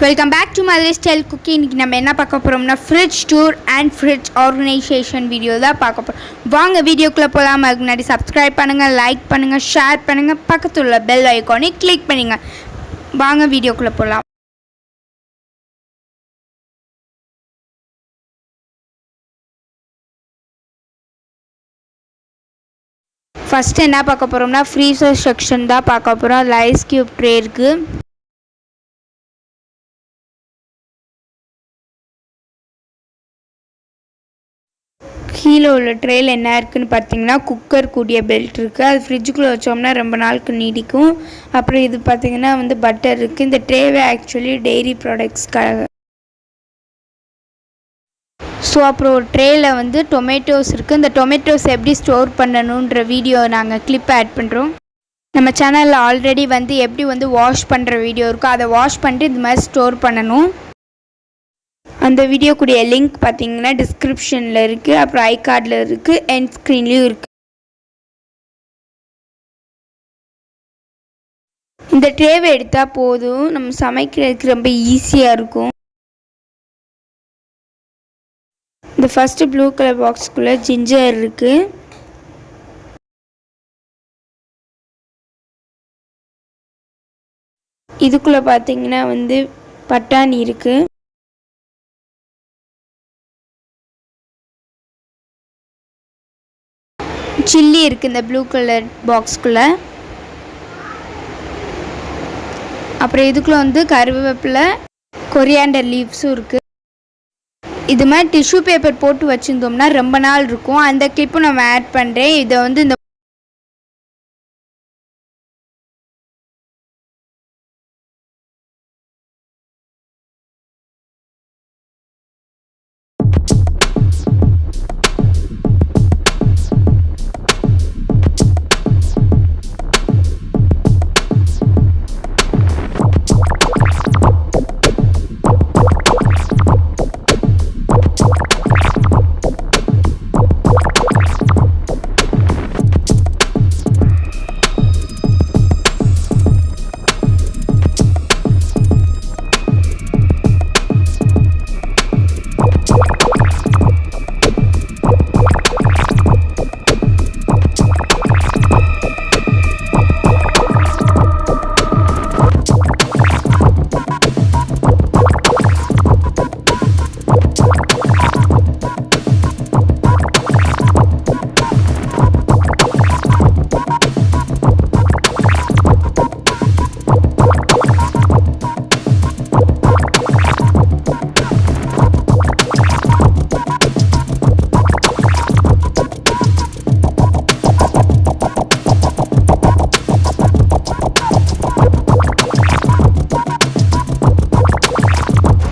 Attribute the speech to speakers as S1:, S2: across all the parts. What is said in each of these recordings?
S1: Welcome back to Madurai Style Cooking. இன்னைக்கு நம்ம என்ன பார்க்க போறோம்னா fridge tour and fridge organization video தான் பார்க்க போறோம். வாங்க வீடியோக்குள்ள போலாம். அதுக்கு முன்னாடி subscribe பண்ணுங்க, லைக் பண்ணுங்க, ஷேர் பண்ணுங்க, பக்கத்துல உள்ள bell ஐகானை click பண்ணுங்க. வாங்க வீடியோக்குள்ள போலாம். ஃபர்ஸ்ட் என்ன பார்க்க போறோம்னா freezer section தான் பார்க்க போறோம். ice cube tray இருக்கு. கீழே உள்ள ட்ரேயில் என்ன இருக்குன்னு பார்த்தீங்கன்னா குக்கர் கூடிய பெல்ட் இருக்குது. அது ஃப்ரிட்ஜுக்குள்ளே வச்சோம்னா ரொம்ப நாளுக்கு நீடிக்கும். அப்புறம் இது பார்த்தீங்கன்னா பட்டர் இருக்குது. இந்த ட்ரேவே ஆக்சுவலி டெய்ரி ப்ராடக்ட்ஸ்க்காக. ஸோ அப்புறம் ஒரு ட்ரேயில் டொமேட்டோஸ் இருக்குது. இந்த டொமேட்டோஸ் எப்படி ஸ்டோர் பண்ணணுன்ற வீடியோ நாங்கள் கிளிப் ஆட் பண்ணுறோம். நம்ம சேனலில் ஆல்ரெடி எப்படி வாஷ் பண்ணுற வீடியோ இருக்கோ அதை வாஷ் பண்ணிட்டு இந்த மாதிரி ஸ்டோர் பண்ணணும். அந்த வீடியோ கூடிய லிங்க் பார்த்தீங்கன்னா டிஸ்கிரிப்ஷனில் இருக்குது, அப்புறம் ஐ கார்டில் இருக்குது, எண்ட் ஸ்க்ரீன்லேயும் இருக்குது. இந்த ட்ரேவை எடுத்தால் போதும், நம்ம சமைக்கிறதுக்கு ரொம்ப ஈஸியாக இருக்கும். இந்த ஃபஸ்ட்டு ப்ளூ கலர் பாக்ஸ்க்குள்ளே ஜிஞ்சர் இருக்குது. இதுக்குள்ளே பார்த்தீங்கன்னா பட்டாணி இருக்குது. சில்லி இருக்குது இந்த ப்ளூ கலர் பாக்ஸ்குள்ளே. அப்புறம் இதுக்குள்ளே கருவேப்பிலை, கொரியாண்டர் லீவ்ஸும் இருக்குது. இது மாதிரி டிஷ்யூ பேப்பர் போட்டு வச்சுருந்தோம்னா ரொம்ப நாள் இருக்கும். அந்த கிளிப்பும் நம்ம ஆட் பண்ணுறேன். இதை இந்த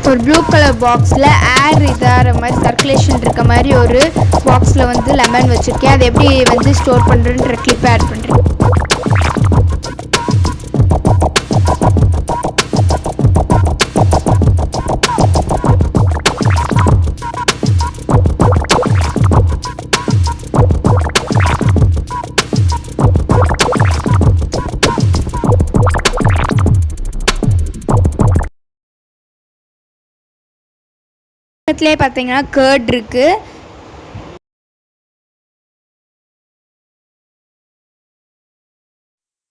S1: ஒரு ப்ளூ கலர் பாக்ஸில் ஏர் இதாகிற மாதிரி சர்க்குலேஷன் இருக்க மாதிரி ஒரு பாக்ஸில் லெமன் வச்சுருக்கேன். அதை எப்படி ஸ்டோர் பண்ணுறேன்ற கிளிப் ஆட் பண்ணுறேன். பக்கத்துலேயே பார்த்தீங்கன்னா கர்ட் இருக்குது.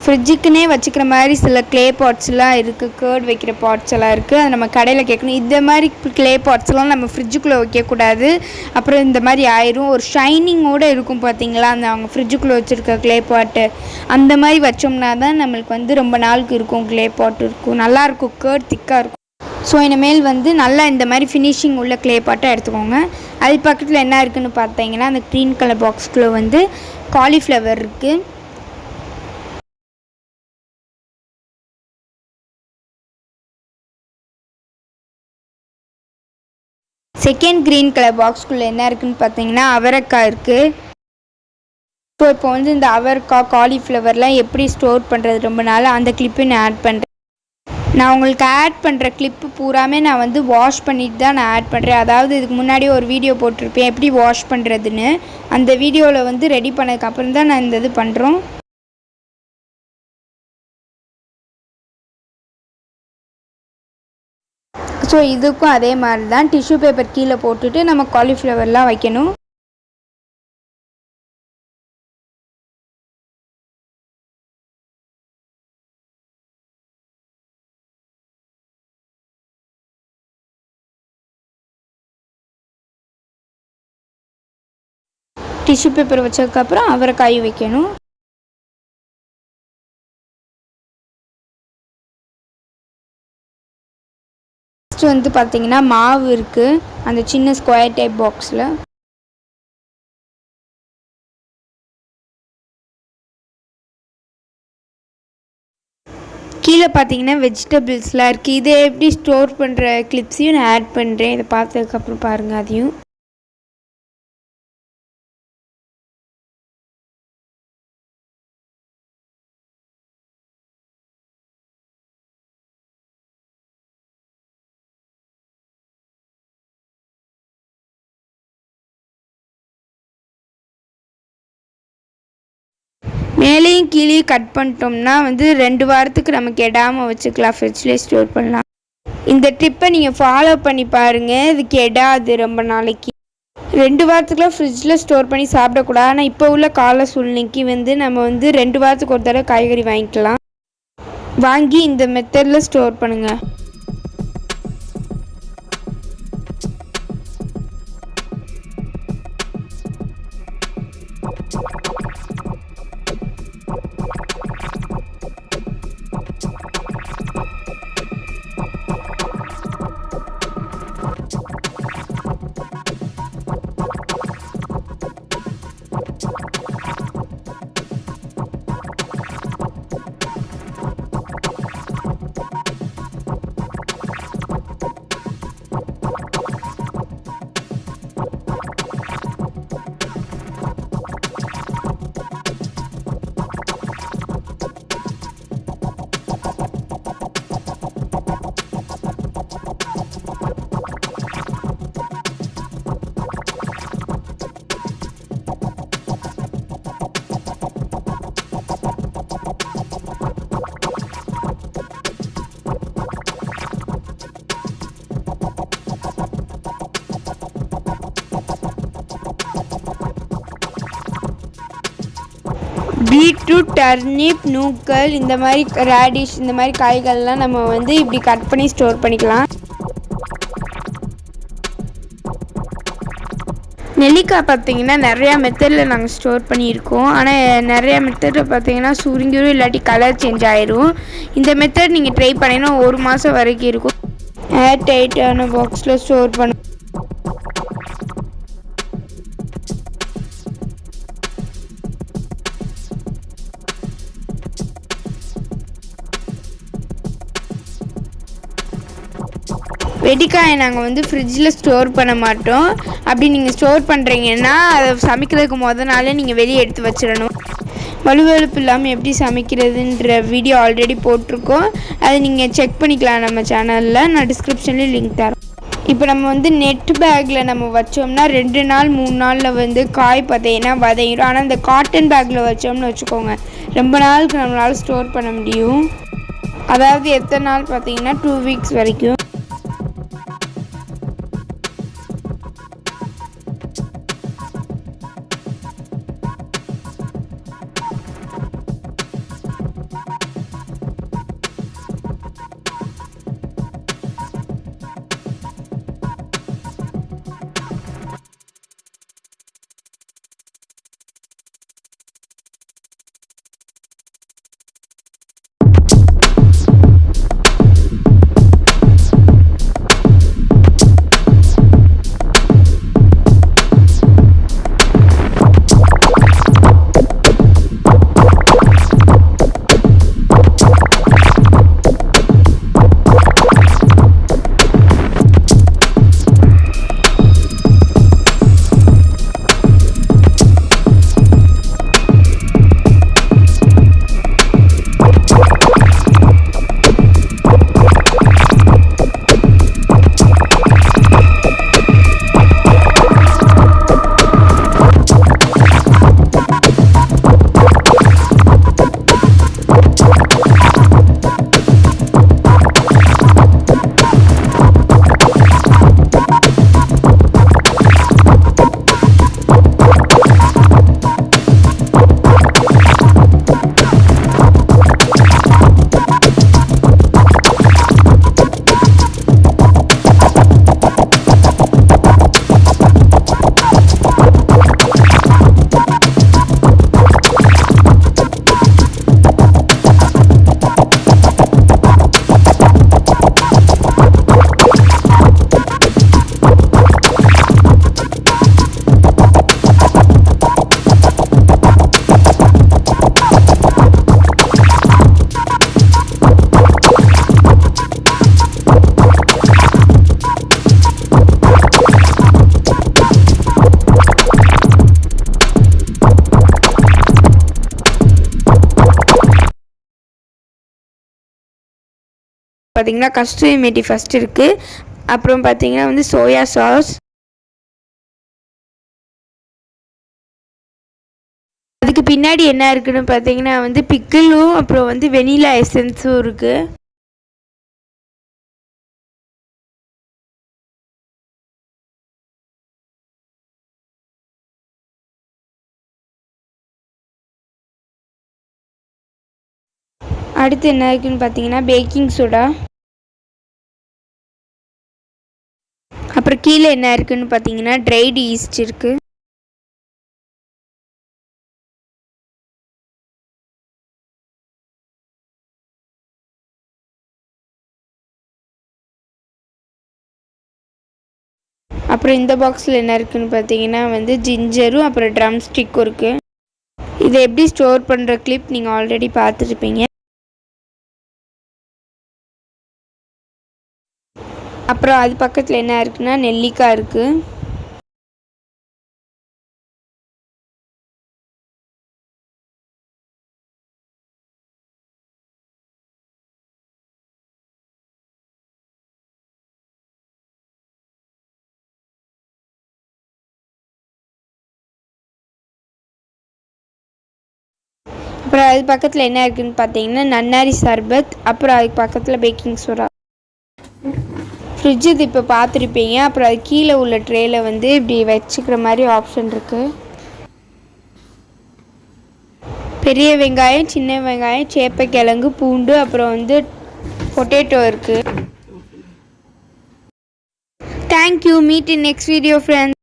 S1: ஃப்ரிட்ஜுக்குன்னே வச்சுக்கிற மாதிரி சில க்ளே பாட்ஸ்லாம் இருக்குது, கர்ட் வைக்கிற பாட்ஸ் எல்லாம் இருக்குது. அது நம்ம கடையில் கேட்கணும். இந்த மாதிரி க்ளே பாட்ஸ்லாம் நம்ம ஃப்ரிட்ஜுக்குள்ளே வைக்கக்கூடாது. அப்புறம் இந்த மாதிரி ஆயிரும். ஒரு ஷைனிங்கோடு இருக்கும் பார்த்தீங்களா, அந்த அவங்க ஃப்ரிட்ஜுக்குள்ளே வச்சுருக்க க்ளே பாட்டு அந்த மாதிரி வச்சோம்னா தான் நம்மளுக்கு ரொம்ப நாளுக்கு இருக்கும். க்ளே பாட்டு இருக்கும், நல்லாயிருக்கும், கர்ட் திக்காக இருக்கும். ஸோ இனிமேல் நல்லா இந்த மாதிரி ஃபினிஷிங் உள்ள க்ளே பாட்டை எடுத்துக்கோங்க. அது பக்கத்தில் என்ன இருக்குதுன்னு பார்த்தீங்கன்னா அந்த க்ரீன் கலர் பாக்ஸ்குள்ளே காலிஃப்ளவர் இருக்குது. செகண்ட் க்ரீன் கலர் பாக்ஸ்குள்ளே என்ன இருக்குதுன்னு பார்த்தீங்கன்னா அவரைக்காய் இருக்குது. ஸோ இப்போ இந்த அவரைக்காய், காலிஃப்ளவர்லாம் எப்படி ஸ்டோர் பண்ணுறது ரொம்ப நாள் அந்த கிளிப்பை நான் ஆட் பண்ணுறேன். நான் உங்களுக்கு ஆட் பண்ணுற கிளிப்பு பூராமே நான் வாஷ் பண்ணிட்டு தான் நான் ஆட் பண்ணுறேன். அதாவது இதுக்கு முன்னாடி ஒரு வீடியோ போட்டிருப்பேன் எப்படி வாஷ் பண்ணுறதுன்னு. அந்த வீடியோவில் ரெடி பண்ணதுக்கப்புறம் தான் நான் இந்த இது பண்ணுறோம். ஸோ இதுக்கும் அதே மாதிரி தான் டிஷ்யூ பேப்பர் கீழே போட்டுட்டு நம்ம காலிஃப்ளவர்லாம் வைக்கணும். டிஷ்யூ பேப்பர் வச்சதுக்கப்புறம் அவரைக்காய் வைக்கணும். நெக்ஸ்ட் வந்து பார்த்திங்கன்னா மாவு இருக்குது அந்த சின்ன ஸ்கொயர் டைப் பாக்ஸில். கீழே பார்த்தீங்கன்னா வெஜிடபிள்ஸ்லாம் இருக்குது. இதை எப்படி ஸ்டோர் பண்ணுற கிளிப்ஸையும் நான் ஆட் பண்ணுறேன். இதை பார்த்ததுக்கப்புறம் பாருங்கள் அதையும். மேலேயும் கீழேயும் கட் பண்ணிட்டோம்னா வந்து 2 வாரத்துக்கு நமக்கு கெடாமல் வச்சுக்கலாம், ஃப்ரிட்ஜ்லேயே ஸ்டோர் பண்ணலாம். இந்த ட்ரிப்பை நீங்கள் ஃபாலோ பண்ணி பாருங்கள், இது கெடாது ரொம்ப நாளைக்கு. 2 வாரத்துக்குலாம் ஃப்ரிட்ஜில் ஸ்டோர் பண்ணி சாப்பிடக்கூடாது. ஆனால் இப்போ உள்ள கால சூழ்நிலைக்கு வந்து நம்ம வந்து 2 வாரத்துக்கு ஒரு தடவை காய்கறி வாங்கிக்கலாம். வாங்கி இந்த மெத்தடில் ஸ்டோர் பண்ணுங்கள். பீட்ரூட், டர்னிப், நூக்கல், இந்த மாதிரி ரேடிஷ், இந்த மாதிரி காய்கள்லாம் நம்ம வந்து இப்படி கட் பண்ணி ஸ்டோர் பண்ணிக்கலாம். நெல்லிக்காய் பார்த்திங்கன்னா நிறையா மெத்தடில் நாங்கள் ஸ்டோர் பண்ணியிருக்கோம். ஆனால் நிறையா மெத்தடில் பார்த்திங்கன்னா சுருங்கிரும், இல்லாட்டி கலர் சேஞ்ச் ஆயிரும். இந்த மெத்தட் நீங்கள் ட்ரை பண்ணிங்கன்னா 1 மாதம் வரைக்கும் இருக்கும். ஏர் டைட்டான பாக்ஸில் ஸ்டோர் பண்ண. வெடிக்காயை நாங்கள் வந்து ஃப்ரிட்ஜில் ஸ்டோர் பண்ண மாட்டோம். அப்படி நீங்கள் ஸ்டோர் பண்ணுறீங்கன்னா அதை சமைக்கிறதுக்கு மொதல் நாளே நீங்கள் வெளியே எடுத்து வச்சிடணும். வலுவழுப்பு இல்லாமல் எப்படி சமைக்கிறதுன்ற வீடியோ ஆல்ரெடி போட்டிருக்கோம், அதை நீங்கள் செக் பண்ணிக்கலாம் நம்ம சேனலில். நான் டிஸ்கிரிப்ஷன்லேயும் லிங்க் தரேன். இப்போ நம்ம வந்து நெட் பேக்கில் நம்ம வச்சோம்னா 2 நாள் 3 நாளில் வந்து காய் பார்த்தீங்கன்னா வதையிடும். ஆனால் இந்த காட்டன் பேக்கில் வச்சோம்னு வச்சுக்கோங்க, ரொம்ப நாளுக்கு நம்மளால் ஸ்டோர் பண்ண முடியும். அதாவது எத்தனை நாள் பார்த்தீங்கன்னா 2 வீக்ஸ் வரைக்கும். பார்த்திங்கன்னா கஸ்தூரி மேத்தி ஃபஸ்ட் இருக்குது. அப்புறம் பார்த்திங்கன்னா வந்து சோயா சாஸ், அதுக்கு பின்னாடி என்ன இருக்குன்னு பார்த்தீங்கன்னா வந்து பிக்கிளும் அப்புறம் வந்து வெனிலா எசன்ஸும் இருக்குது. அடுத்து என்ன இருக்குன்னு பார்த்தீங்கன்னா பேக்கிங் சோடா. அப்புறம் கீழே என்ன இருக்குன்னு பார்த்தீங்கன்னா ட்ரைடு ஈஸ்ட் இருக்குது. அப்புறம் இந்த பாக்ஸில் என்ன இருக்குன்னு பார்த்தீங்கன்னா வந்து ஜிஞ்சரும் அப்புறம் ட்ரம் ஸ்டிக்கும் இருக்குது. இதை எப்படி ஸ்டோர் பண்ணுற கிளிப் நீங்கள் ஆல்ரெடி பார்த்துருப்பீங்க. அப்புறம் அது பக்கத்தில் என்ன இருக்குன்னா நெல்லிக்காய் இருக்குது. அப்புறம் அது பக்கத்தில் என்ன இருக்குதுன்னு பார்த்தீங்கன்னா நன்னாரி சர்பத். அப்புறம் அதுக்கு பக்கத்தில் பேக்கிங் சோடா. ஃப்ரிட்ஜு இது இப்போ பார்த்துருப்பீங்க. அப்புறம் அது கீழே உள்ள ட்ரேயில் வந்து இப்படி வச்சுக்கிற மாதிரி ஆப்ஷன் இருக்குது. பெரிய வெங்காயம், சின்ன வெங்காயம், சேப்பக்கிழங்கு, பூண்டு, அப்புறம் வந்து பொட்டேட்டோ இருக்குது. Thank you. Meet in next video friends.